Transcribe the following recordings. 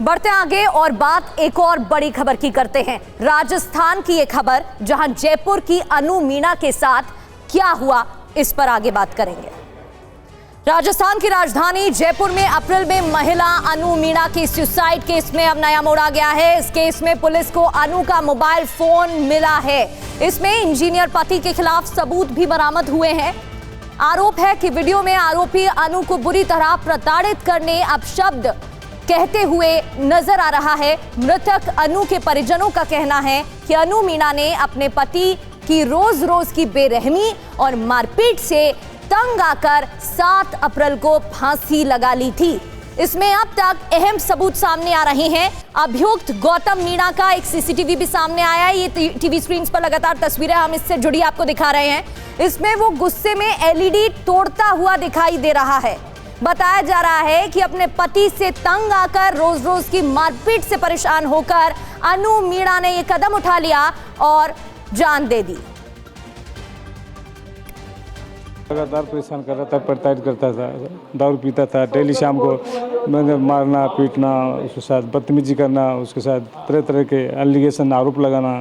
बढ़ते आगे और बात एक और बड़ी खबर की करते हैं। राजस्थान की ये खबर, जहां जयपुर की अनु मीणा के साथ क्या हुआ, इस पर आगे बात करेंगे। राजस्थान की राजधानी जयपुर में अप्रैल में महिला अनु मीणा की सुसाइड केस में अब नया मोड़ आ गया है। इस केस में पुलिस को अनु का मोबाइल फोन मिला है। इसमें इंजीनियर पति के खिलाफ सबूत भी बरामद हुए हैं। आरोप है कि वीडियो में आरोपी अनु को बुरी तरह प्रताड़ित करने अपशब्द कहते हुए नजर आ रहा है। मृतक अनु के परिजनों का कहना है कि अनु मीणा ने अपने पति की रोज रोज की बेरहमी और मारपीट से तंग आकर 7 अप्रैल को फांसी लगा ली थी। इसमें अब तक अहम सबूत सामने आ रहे हैं। अभियुक्त गौतम मीणा का एक सीसीटीवी भी सामने आया है। ये टीवी स्क्रीन पर लगातार तस्वीरें हम इससे जुड़ी आपको दिखा रहे हैं। इसमें वो गुस्से में एलईडी तोड़ता हुआ दिखाई दे रहा है। बताया जा रहा है कि अपने पति से तंग आकर रोज रोज की मारपीट से परेशान होकर अनु मीणा ने यह कदम उठा लिया और जान दे दी। लगातार परेशान कर रहा था, प्रताड़ित करता था, दारू पीता था, डेली शाम को मैंने मारना पीटना, उसके साथ बदतमीजी करना, उसके साथ तरह तरह के एलिगेशन आरोप लगाना,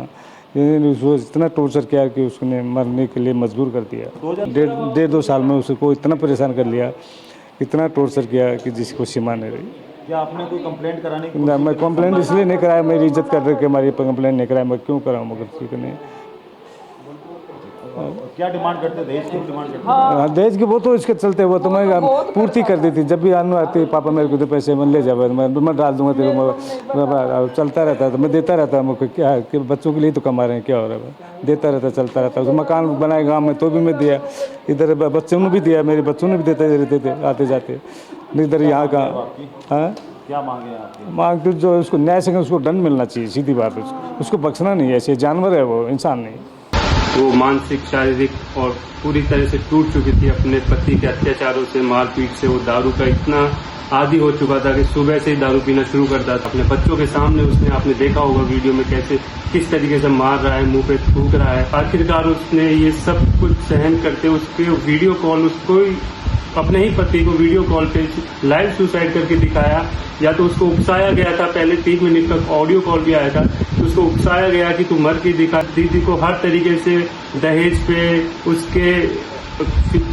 उसको इतना टॉर्चर किया कि उसने मरने के लिए मजबूर कर दिया। 1.5-2 साल में उसको इतना परेशान कर लिया, इतना टॉर्चर किया कि जिसको सीमा नहीं रही। क्या आपने कोई कंप्लेंट कराने की? मैं कंप्लेंट इसलिए नहीं कराया, मेरी इज्जत कर रहे कि हमारी कंप्लेंट नहीं कराया, मैं क्यों कराऊँ? मगर ठीक नहीं। क्या डिमांड करते? दहेज की डिमांड करते? हाँ, दहेज की वो तो इसके चलते, वो तो मैं पूर्ति कर दी थी। जब भी अनु आती, पापा मेरे को तो पैसे मैं ले जाओ, मैं डाल दूंगा तेरे को, चलता रहता तो मैं देता रहता। मुझे क्या कि बच्चों के लिए तो कमा रहे हैं, क्या हो रहा है, देता रहता, चलता रहता। उसको मकान बनाए गाँव में तो भी मैं दिया, इधर बच्चों ने भी दिया, मेरे बच्चों ने भी देते रहते थे आते जाते। इधर यहाँ का हाँ क्या मांगे आपकी? मांग तो जो उसको न्याय से उसको दंड मिलना चाहिए, सीधी बात है। उसको बख्शना नहीं है, ऐसे जानवर है वो, इंसान नहीं। वो मानसिक, शारीरिक और पूरी तरह से टूट चुकी थी अपने पति के अत्याचारों से, मारपीट से। वो दारू का इतना आदी हो चुका था कि सुबह से ही दारू पीना शुरू करता था। अपने बच्चों के सामने उसने, आपने देखा होगा वीडियो में, कैसे किस तरीके से मार रहा है, मुंह पे थूक रहा है। आखिरकार उसने ये सब कुछ सहन करते उसके वीडियो कॉल, उसको अपने ही पति को वीडियो कॉल पे लाइव सुसाइड करके दिखाया। या तो उसको उकसाया गया था, पहले 3 मिनट तक ऑडियो कॉल भी आया था, तो उसको उकसाया गया कि तू मर के दिखा। दीदी को हर तरीके से दहेज पे,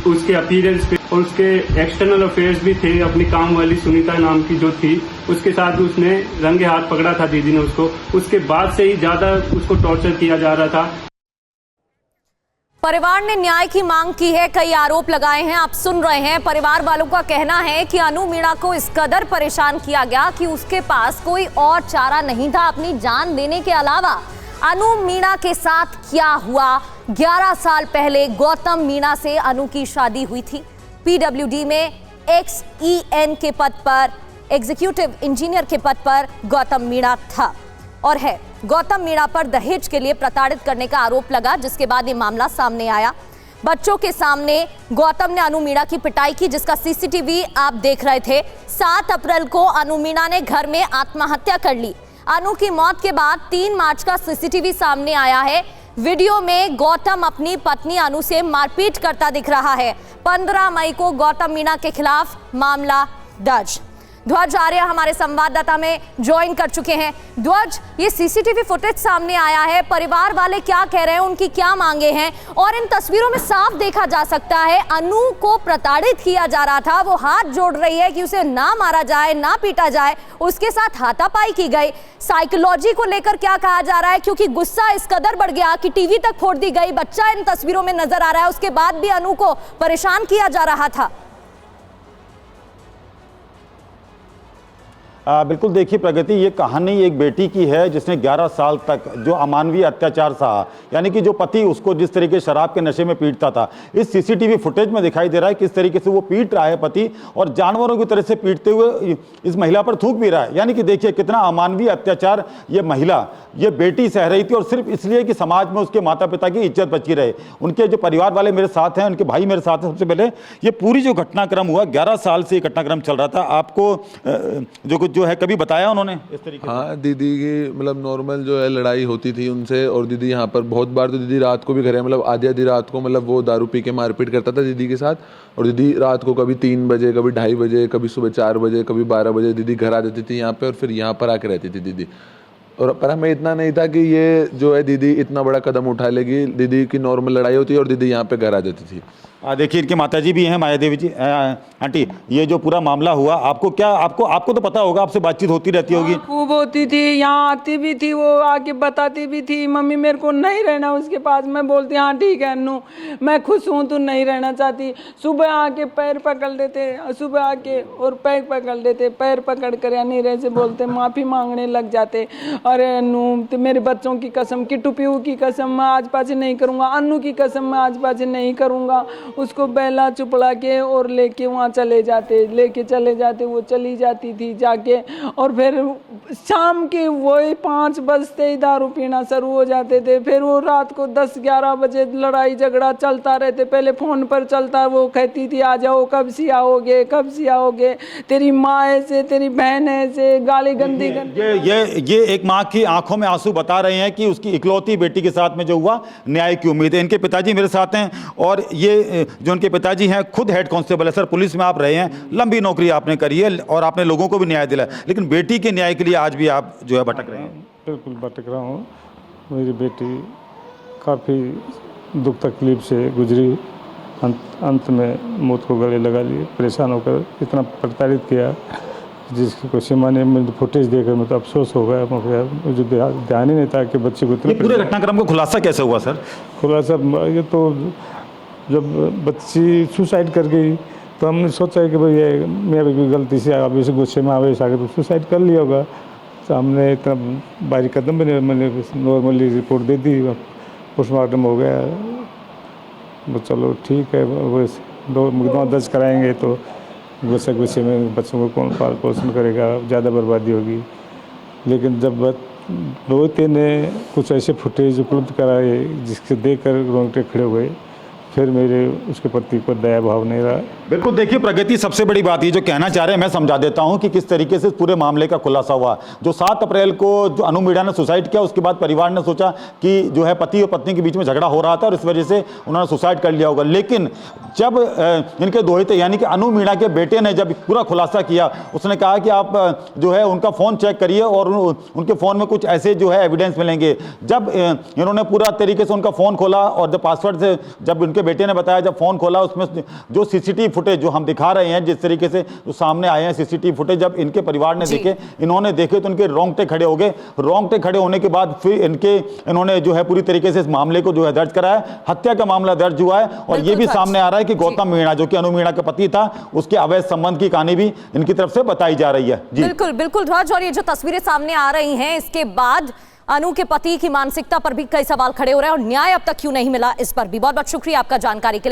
उसके अपीयरेंस पे और उसके एक्सटर्नल अफेयर्स भी थे। अपनी काम वाली सुनीता नाम की जो थी, उसके साथ भी उसने रंगे हाथ पकड़ा था दीदी ने उसको। उसके बाद से ही ज्यादा उसको टॉर्चर किया जा रहा था। परिवार ने न्याय की मांग की है, कई आरोप लगाए हैं, आप सुन रहे हैं। परिवार वालों का कहना है कि अनु मीणा को इस कदर परेशान किया गया कि उसके पास कोई और चारा नहीं था अपनी जान देने के अलावा। अनु मीणा के साथ क्या हुआ? 11 साल पहले गौतम मीणा से अनु की शादी हुई थी। पीडब्ल्यूडी में XEN के पद पर, एग्जीक्यूटिव इंजीनियर के पद पर गौतम मीणा था और है। गौतम मीणा पर दहेज के लिए प्रताड़ित करने का आरोप लगा, जिसके बाद ये मामला सामने आया। बच्चों के सामने गौतम ने अनु मीणा की पिटाई की, जिसका सीसीटीवी आप देख रहे थे। 7 अप्रैल को अनु मीणा ने घर में आत्महत्या कर ली। अनु की मौत के बाद 3 मार्च का सीसीटीवी सामने आया है। वीडियो में गौतम अपनी पत्नी अनु से मारपीट करता दिख रहा है। 15 मई को गौतम मीणा के खिलाफ मामला दर्ज। ध्वज आर्य हमारे संवाददाता में ज्वाइन कर चुके हैं। ध्वज, ये सीसीटीवी फुटेज सामने आया है, परिवार वाले क्या कह रहे हैं, उनकी क्या मांगे हैं? और इन तस्वीरों में साफ देखा जा सकता है अनु को प्रताड़ित किया जा रहा था। वो हाथ जोड़ रही है कि उसे ना मारा जाए, ना पीटा जाए, उसके साथ हाथापाई की गई। साइकोलॉजी को लेकर क्या कहा जा रहा है? क्योंकि गुस्सा इस कदर बढ़ गया कि टीवी तक फोड़ दी गई। बच्चा इन तस्वीरों में नजर आ रहा है, उसके बाद भी अनु को परेशान किया जा रहा था। बिल्कुल, देखिए प्रगति, ये कहानी एक बेटी की है जिसने 11 साल तक जो अमानवीय अत्याचार सहा। यानी कि जो पति उसको जिस तरीके शराब के नशे में पीटता था, इस सीसीटीवी फुटेज में दिखाई दे रहा है किस तरीके से वो पीट रहा है पति, और जानवरों की तरह से पीटते हुए इस महिला पर थूक भी रहा है। यानी कि देखिए कितना अमानवीय अत्याचार ये महिला, ये बेटी सह रही थी, और सिर्फ इसलिए कि समाज में उसके माता पिता की इज्जत बची रहे। उनके जो परिवार वाले मेरे साथ हैं, उनके भाई मेरे साथ हैं। सबसे पहले ये पूरी जो घटनाक्रम हुआ, 11 साल से ये घटनाक्रम चल रहा था। आपको जो जो है कभी बताया उन्होंने इस तरीके से? हाँ, दीदी की मतलब नॉर्मल जो है लड़ाई होती थी उनसे, और दीदी यहाँ पर बहुत बार, तो दीदी रात को भी घर है, मतलब आधी रात को मतलब वो दारू पी के मारपीट करता था दीदी के साथ। और दीदी रात को कभी 3 बजे, कभी 2:30 बजे, कभी सुबह 4 बजे, कभी 12 बजे दीदी घर आ जाती थी यहाँ पे, और फिर यहाँ पर आके रहती थी दीदी। और पर हमें इतना नहीं था कि ये जो है दीदी इतना बड़ा कदम उठा लेगी। दीदी की नॉर्मल लड़ाई होती है और दीदी यहाँ पे घर आ जाती थी। देखिए इनके माता जी भी हैं, माया देवी जी। आंटी, ये जो पूरा मामला हुआ, आपको तो पता होगा, आपसे बातचीत होती रहती होगी। खूब होती थी, यहाँ आती भी थी, वो आके बताती भी थी मम्मी मेरे को नहीं रहना उसके पास। मैं बोलती हाँ ठीक है अन्नू, मैं खुश हूँ, तू नहीं रहना चाहती। सुबह आके पैर पकड़ देते, सुबह आके और पैर पकड़ देते, पैर पकड़ कर यानी ऐसे बोलते, माफ़ी मांगने लग जाते। अरे अन्नू मेरे बच्चों की कसम, किट्टू पीहू की कसम, मैं आज पाछे नहीं करूँगा, अन्नू की कसम मैं आज पाछे नहीं करूँगा। उसको बेला चुपड़ा के और लेके वहाँ चले जाते, वो चली जाती थी जाके। और फिर शाम के वही 5 बजते ही दारू पीना शुरू हो जाते थे। फिर वो रात को 10-11 बजे लड़ाई झगड़ा चलता रहते। पहले फ़ोन पर चलता, वो कहती थी आ जाओ, कब से आओगे, कब से आओगे, तेरी माँ ऐसे, तेरी बहन ऐसे, गाली गंदी। ये एक माँ की आंखों में आंसू बता रहे हैं कि उसकी इकलौती बेटी के साथ में जो हुआ, न्याय की उम्मीद है। इनके पिताजी मेरे साथ हैं, और ये जो उनके पिताजी हैं खुद हेड कांस्टेबल है। सर, पुलिस में आप रहे हैं, लंबी नौकरी आपने करी है और आपने लोगों को भी न्याय दिलाया, लेकिन बेटी के न्याय के लिए आज भी आप जो है भटक रहे हैं। बिल्कुल भटक रहा हूँ। मेरी बेटी काफ़ी दुख तकलीफ से गुजरी, अंत में मौत को गले लगा लिए। परेशान होकर इतना प्रताड़ित किया जिसकी कोई सीमा नहीं। मुझे फुटेज देखकर मुझे अफसोस हो गया, मुझे ध्यान ही नहीं था कि बच्चे को इतने। पूरे घटनाक्रम को खुलासा कैसे हुआ सर? खुलासा ये तो जब बच्ची सुसाइड कर गई तो हमने सोचा कि भाई ये मेरी कोई गलती से अब इसे गुस्से में आवेश आ गया तो सुसाइड कर लिया होगा। तो हमने इतना बारीक कदम भी नहीं, मैंने नॉर्मली रिपोर्ट दे दी, पोस्टमार्टम हो गया। वो चलो ठीक है, वो 2 मुकदमा दर्ज कराएंगे तो गुस्से में बच्चों को कौन पाल पोषण करेगा, ज़्यादा बर्बादी होगी। लेकिन जब रोहित ने कुछ ऐसे फुटेज उपलब्ध कराए जिसके देखकर रोंगटे खड़े हो गए, फिर मेरे उसके प्रति कोई दया भाव नहीं रहा। बिल्कुल, देखिए प्रगति, सबसे बड़ी बात ये जो कहना चाह रहे हैं मैं समझा देता हूं कि किस तरीके से पूरे मामले का खुलासा हुआ। जो 7 अप्रैल को जो अनु मीणा ने सुसाइड किया, उसके बाद परिवार ने सोचा कि जो है पति और पत्नी के बीच में झगड़ा हो रहा था और इस वजह से उन्होंने सुसाइड कर लिया होगा। लेकिन जब इनके दोहिते यानी कि अनु मीणा के बेटे ने जब पूरा खुलासा किया, उसने कहा कि आप जो है उनका फ़ोन चेक करिए और उनके फ़ोन में कुछ ऐसे जो है एविडेंस मिलेंगे। जब इन्होंने पूरा तरीके से उनका फ़ोन खोला और जब पासवर्ड से जब उनके बेटे ने बताया, जब फ़ोन खोला उसमें जो सीसीटीवी फुटेज जो हम दिखा रहे हैं, जिस तरीके से जो सामने आए हैं सीसीटीवी फुटेज, जब इनके परिवार ने देखे, इन्होंने देखे तो इनके रोंगटे खड़े हो गए। रोंगटे खड़े होने के बाद फिर इन्होंने जो है पूरी तरीके से इस मामले को जो है दर्ज कराया। हत्या का मामला दर्ज हुआ है और ये भी सामने आ रहा है कि गौतम मीणा जो कि अनु मीणा का पति था, उसके अवैध संबंध की कहानी भी इनकी तरफ से बताई जा रही है। जी बिल्कुल ध्वज, और ये जो तस्वीरें सामने आ रही हैं इसके बाद अनु के पति की मानसिकता पर भी कई सवाल खड़े हो रहे हैं और न्याय अब तक क्यों नहीं मिला, इस पर भी बहुत बहुत शुक्रिया आपका जानकारी के लिए।